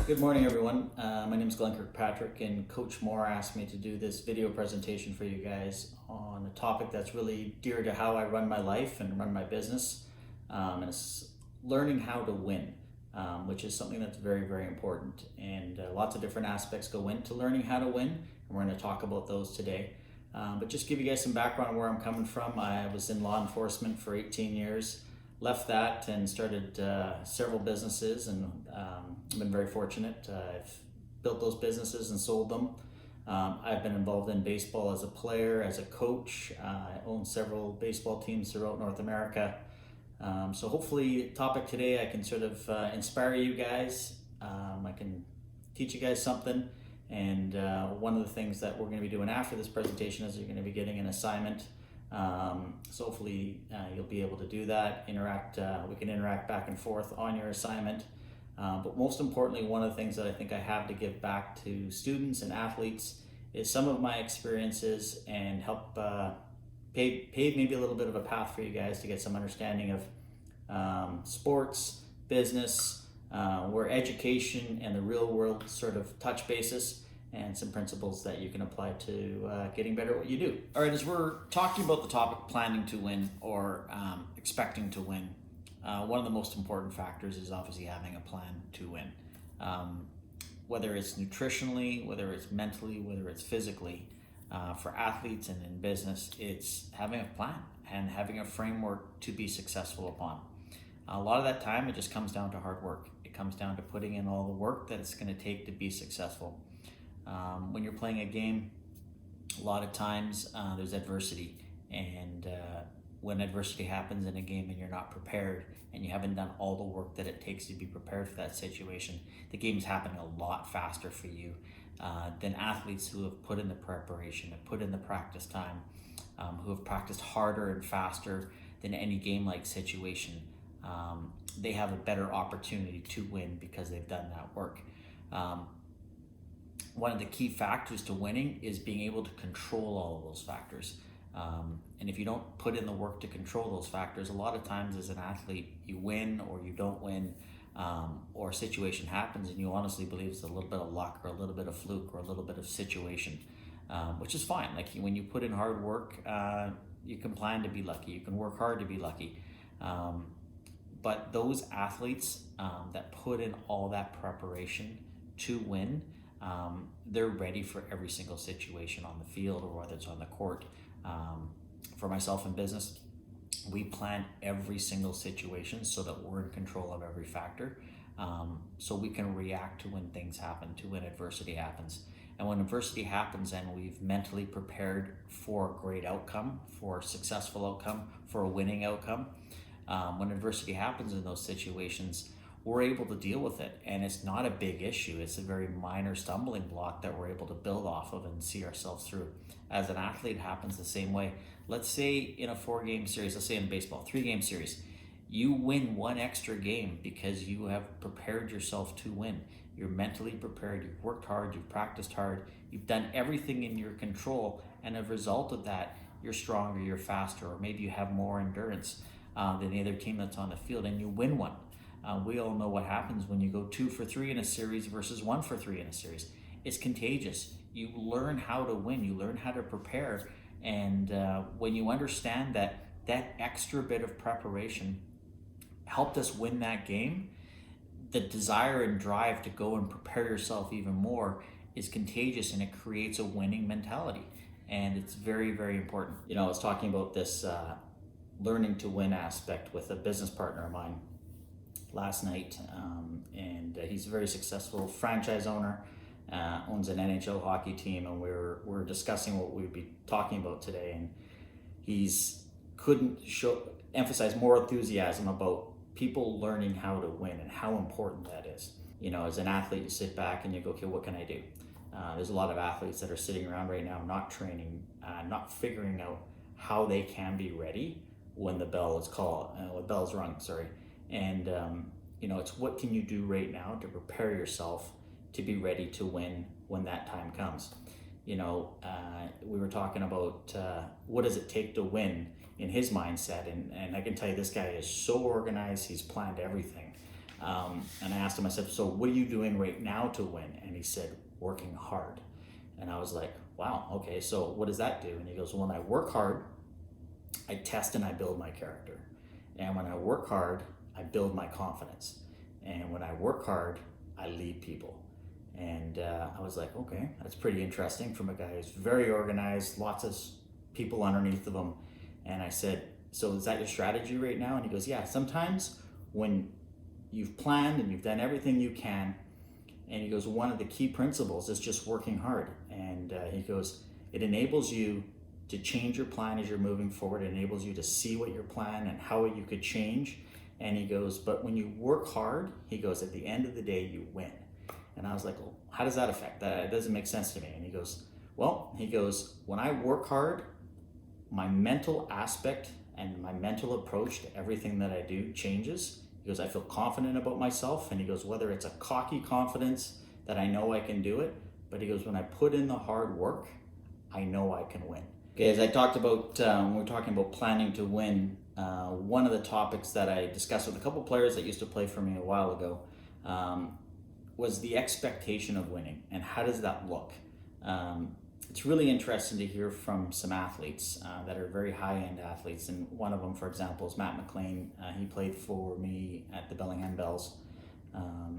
Good morning, everyone. My name is Kirkpatrick, and Coach Moore asked me to do this video presentation for you guys on a topic that's really dear to how I run my life and run my business. And it's learning how to win, which is something that's very, very important. And lots of different aspects go into learning how to win, and we're going to talk about those today. But just give you guys some background on where I'm coming from. I was in law enforcement for 18 years. Left that and started several businesses, and I've been very fortunate. I've built those businesses and sold them. I've been involved in baseball as a player, as a coach. I own several baseball teams throughout North America. So hopefully, the topic today, I can sort of inspire you guys. I can teach you guys something. And one of the things that we're going to be doing after this presentation is you're going to be getting an assignment. So hopefully you'll be able to do that, we can interact back and forth on your assignment. But most importantly, one of the things that I think I have to give back to students and athletes is some of my experiences and help pave maybe a little bit of a path for you guys to get some understanding of sports, business, where education and the real world sort of touch basis, and some principles that you can apply to getting better at what you do. All right, as we're talking about the topic planning to win or expecting to win, one of the most important factors is obviously having a plan to win. Whether it's nutritionally, whether it's mentally, whether it's physically, for athletes and in business, it's having a plan and having a framework to be successful upon. A lot of that time, it just comes down to hard work. It comes down to putting in all the work that it's going to take to be successful. When you're playing a game, a lot of times there's adversity, and when adversity happens in a game and you're not prepared and you haven't done all the work that it takes to be prepared for that situation, the game's happening a lot faster for you than athletes who have put in the preparation, have put in the practice time, who have practiced harder and faster than any game-like situation. They have a better opportunity to win because they've done that work. One of the key factors to winning is being able to control all of those factors. And if you don't put in the work to control those factors, a lot of times as an athlete, you win or you don't win, or a situation happens and you honestly believe it's a little bit of luck or a little bit of fluke or a little bit of situation, which is fine. Like when you put in hard work, you can plan to be lucky. You can work hard to be lucky. But those athletes that put in all that preparation to win, they're ready for every single situation on the field or whether it's on the court. For myself in business, we plan every single situation so that we're in control of every factor, so we can react to when things happen, to when adversity happens. And when adversity happens and we've mentally prepared for a great outcome, for a successful outcome, for a winning outcome, when adversity happens in those situations, we're able to deal with it, and it's not a big issue. It's a very minor stumbling block that we're able to build off of and see ourselves through. As an athlete, it happens the same way. Let's say in a 4-game series, let's say in baseball, 3-game series, you win one extra game because you have prepared yourself to win. You're mentally prepared, you've worked hard, you've practiced hard, you've done everything in your control, and as a result of that, you're stronger, you're faster, or maybe you have more endurance than the other team that's on the field, and you win one. We all know what happens when you go 2 for 3 in a series versus 1 for 3 in a series. It's contagious. You learn how to win. You learn how to prepare. And when you understand that that extra bit of preparation helped us win that game, the desire and drive to go and prepare yourself even more is contagious, and it creates a winning mentality. And it's very, very important. You know, I was talking about this learning to win aspect with a business partner of mine last night, and he's a very successful franchise owner, owns an NHL hockey team, and we're discussing what we'd be talking about today, and he's couldn't emphasize more enthusiasm about people learning how to win and how important that is. You know, as an athlete, you sit back and you go, okay, what can I do? There's a lot of athletes that are sitting around right now not training, not figuring out how they can be ready when the bell is called, when the bell's rung, sorry. And you know, it's what can you do right now to prepare yourself to be ready to win when that time comes. You know, we were talking about what does it take to win in his mindset, and I can tell you this guy is so organized, he's planned everything. And I asked him, I said, so what are you doing right now to win? And he said, working hard. And I was like, wow, okay, so what does that do? And he goes, well, when I work hard, I test and I build my character. And when I work hard, I build my confidence. And when I work hard, I lead people. And I was like, okay, that's pretty interesting from a guy who's very organized, lots of people underneath of him. And I said, so is that your strategy right now? And he goes, yeah, sometimes when you've planned and you've done everything you can, and he goes, one of the key principles is just working hard. And he goes, it enables you to change your plan as you're moving forward. It enables you to see what your plan and how you could change. And he goes, but when you work hard, he goes, at the end of the day, you win. And I was like, well, how does that affect that? It doesn't make sense to me. And he goes, well, when I work hard, my mental aspect and my mental approach to everything that I do changes. He goes, I feel confident about myself. And he goes, whether it's a cocky confidence that I know I can do it, but he goes, when I put in the hard work, I know I can win. Okay, as I talked about, when we're talking about planning to win, one of the topics that I discussed with a couple players that used to play for me a while ago was the expectation of winning, and how does that look? It's really interesting to hear from some athletes that are very high-end athletes, and one of them, for example, is Matt McLean. He played for me at the Bellingham Bells.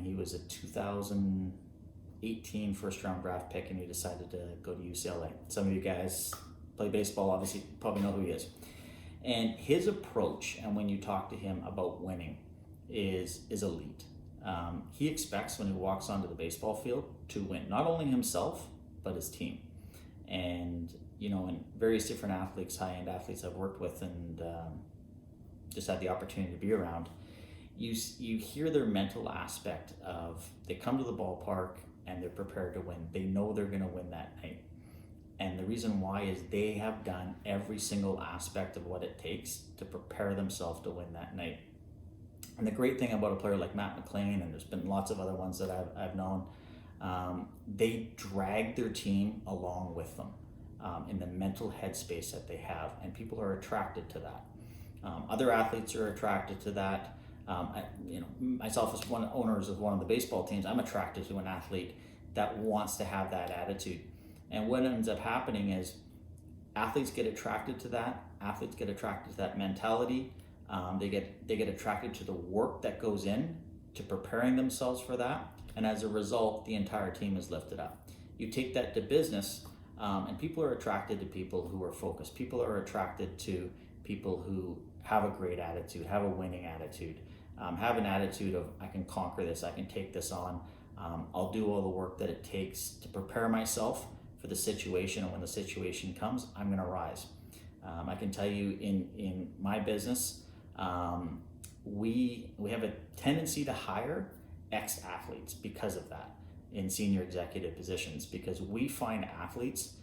He was a 2018 first-round draft pick, and he decided to go to UCLA. Some of you guys play baseball, obviously, probably know who he is. And his approach, and when you talk to him about winning, is elite. He expects when he walks onto the baseball field to win, not only himself, but his team. And, in various different athletes, high-end athletes I've worked with and just had the opportunity to be around, you hear their mental aspect of they come to the ballpark and they're prepared to win. They know they're going to win that night. And the reason why is they have done every single aspect of what it takes to prepare themselves to win that night. And the great thing about a player like Matt McLean, and there's been lots of other ones that I've known, they drag their team along with them in the mental headspace that they have, and people are attracted to that. Other athletes are attracted to that. Myself as one owners of one of the baseball teams, I'm attracted to an athlete that wants to have that attitude. And what ends up happening is athletes get attracted to that. Athletes get attracted to that mentality. They get attracted to the work that goes in to preparing themselves for that. And as a result, the entire team is lifted up. You take that to business, and people are attracted to people who are focused. People are attracted to people who have a great attitude, have a winning attitude, have an attitude of, I can conquer this, I can take this on, I'll do all the work that it takes to prepare myself for the situation, and when the situation comes, I'm going to rise. I can tell you in my business, we have a tendency to hire ex-athletes because of that in senior executive positions, because we find athletes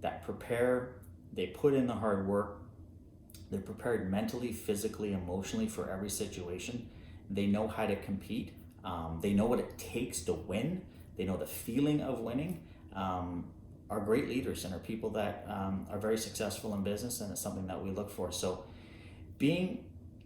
that prepare, they put in the hard work, they're prepared mentally, physically, emotionally for every situation. They know how to compete. They know what it takes to win. They know the feeling of winning. Are great leaders and are people that are very successful in business, and it's something that we look for. So being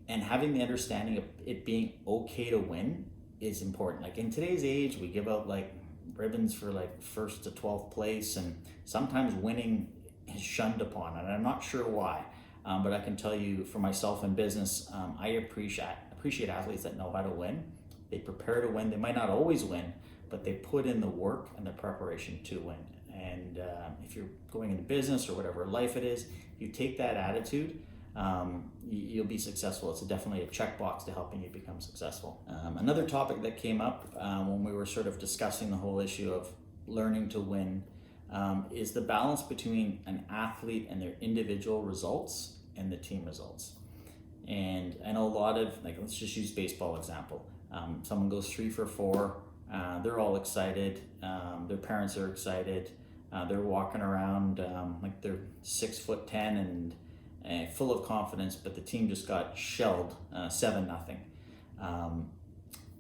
and having the understanding of it being okay to win is important. Like in today's age, we give out like ribbons for like first to 12th place, and sometimes winning is shunned upon, and I'm not sure why. But I can tell you for myself in business, I appreciate athletes that know how to win. They prepare to win. They might not always win, but they put in the work and the preparation to win. And if you're going into business or whatever life it is, if you take that attitude, you'll be successful. It's definitely a checkbox to helping you become successful. Another topic that came up when we were sort of discussing the whole issue of learning to win is the balance between an athlete and their individual results and the team results. And I know a lot of, like, let's just use baseball example. Someone goes 3 for 4. They're all excited. Their parents are excited. They're walking around like they're 6'10" and full of confidence, but the team just got shelled 7-0.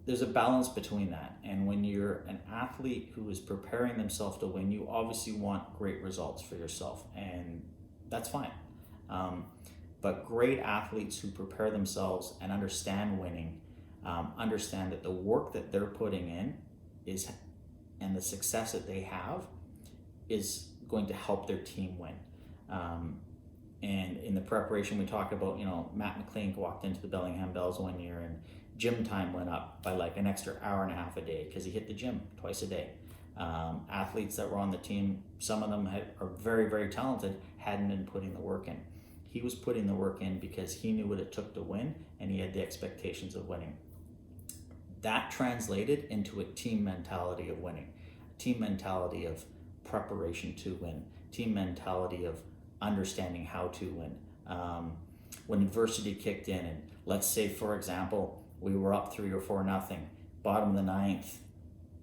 There's a balance between that. And when you're an athlete who is preparing themselves to win, you obviously want great results for yourself, and that's fine. But great athletes who prepare themselves and understand winning understand that the work that they're putting in is, and the success that they have is going to help their team win. And in the preparation, we talked about, Matt McLean walked into the Bellingham Bells one year and gym time went up by like an extra hour and a half a day because he hit the gym twice a day. Athletes that were on the team, some of them are very, very talented, hadn't been putting the work in. He was putting the work in because he knew what it took to win and he had the expectations of winning. That translated into a team mentality of winning, a team mentality of preparation to win, team mentality of understanding how to win. When adversity kicked in, and let's say, for example, we were up 3 or 4-0, bottom of the ninth,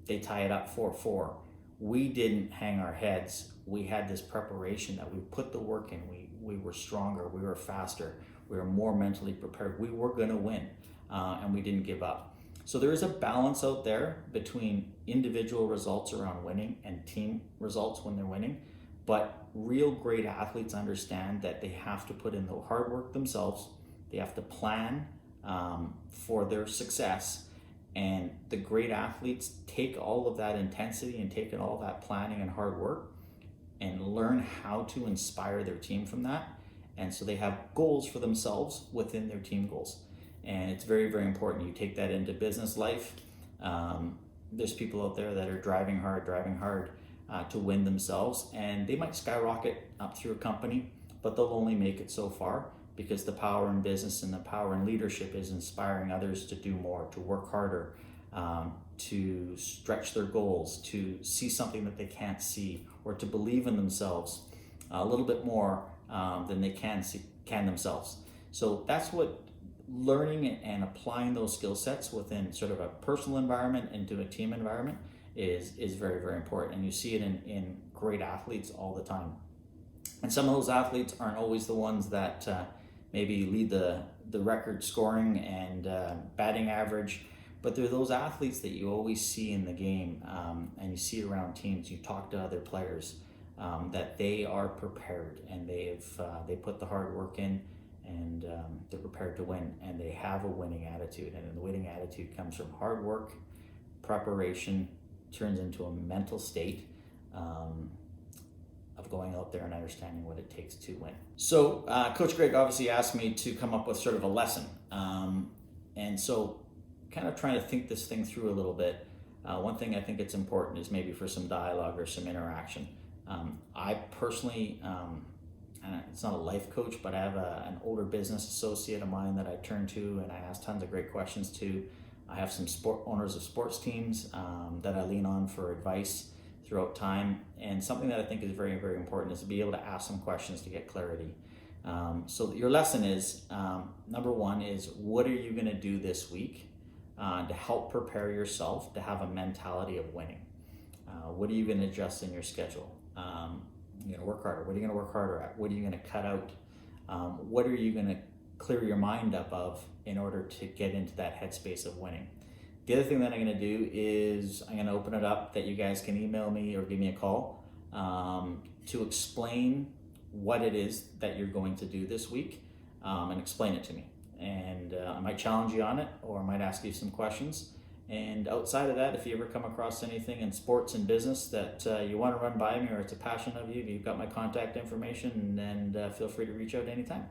they tie it up 4-4. We didn't hang our heads. We had this preparation that we put the work in. We were stronger, we were faster, we were more mentally prepared. We were going to win, and we didn't give up. So there is a balance out there between individual results around winning and team results when they're winning. But real great athletes understand that they have to put in the hard work themselves. They have to plan for their success. And the great athletes take all of that intensity and take all that planning and hard work and learn how to inspire their team from that. And so they have goals for themselves within their team goals. And it's very, very important. You take that into business life. There's people out there that are driving hard to win themselves, and they might skyrocket up through a company, but they'll only make it so far because the power in business and the power in leadership is inspiring others to do more, to work harder, to stretch their goals, to see something that they can't see, or to believe in themselves a little bit more than they can themselves. So that's what learning and applying those skill sets within sort of a personal environment into a team environment is very, very important. And you see it in great athletes all the time. And some of those athletes aren't always the ones that maybe lead the record scoring and batting average, but they're those athletes that you always see in the game, and you see around teams. You talk to other players that they are prepared, and they put the hard work in, and they're prepared to win, and they have a winning attitude. And the winning attitude comes from hard work, preparation, turns into a mental state of going out there and understanding what it takes to win. So Coach Greg obviously asked me to come up with sort of a lesson. And so kind of trying to think this thing through a little bit. One thing I think it's important is maybe for some dialogue or some interaction. I personally, and it's not a life coach, but I have an older business associate of mine that I turn to and I ask tons of great questions to. I have some owners of sports teams that I lean on for advice throughout time. And something that I think is very, very important is to be able to ask some questions to get clarity. So your lesson is, number one is, what are you going to do this week to help prepare yourself to have a mentality of winning? What are you going to adjust in your schedule? You're going to work harder. What are you going to work harder at? What are you going to cut out? What are you going to clear your mind up of in order to get into that headspace of winning? The other thing that I'm going to do is I'm going to open it up that you guys can email me or give me a call to explain what it is that you're going to do this week and explain it to me. And I might challenge you on it, or I might ask you some questions. And outside of that, if you ever come across anything in sports and business that you want to run by me, or it's a passion of you, you've got my contact information, and feel free to reach out anytime.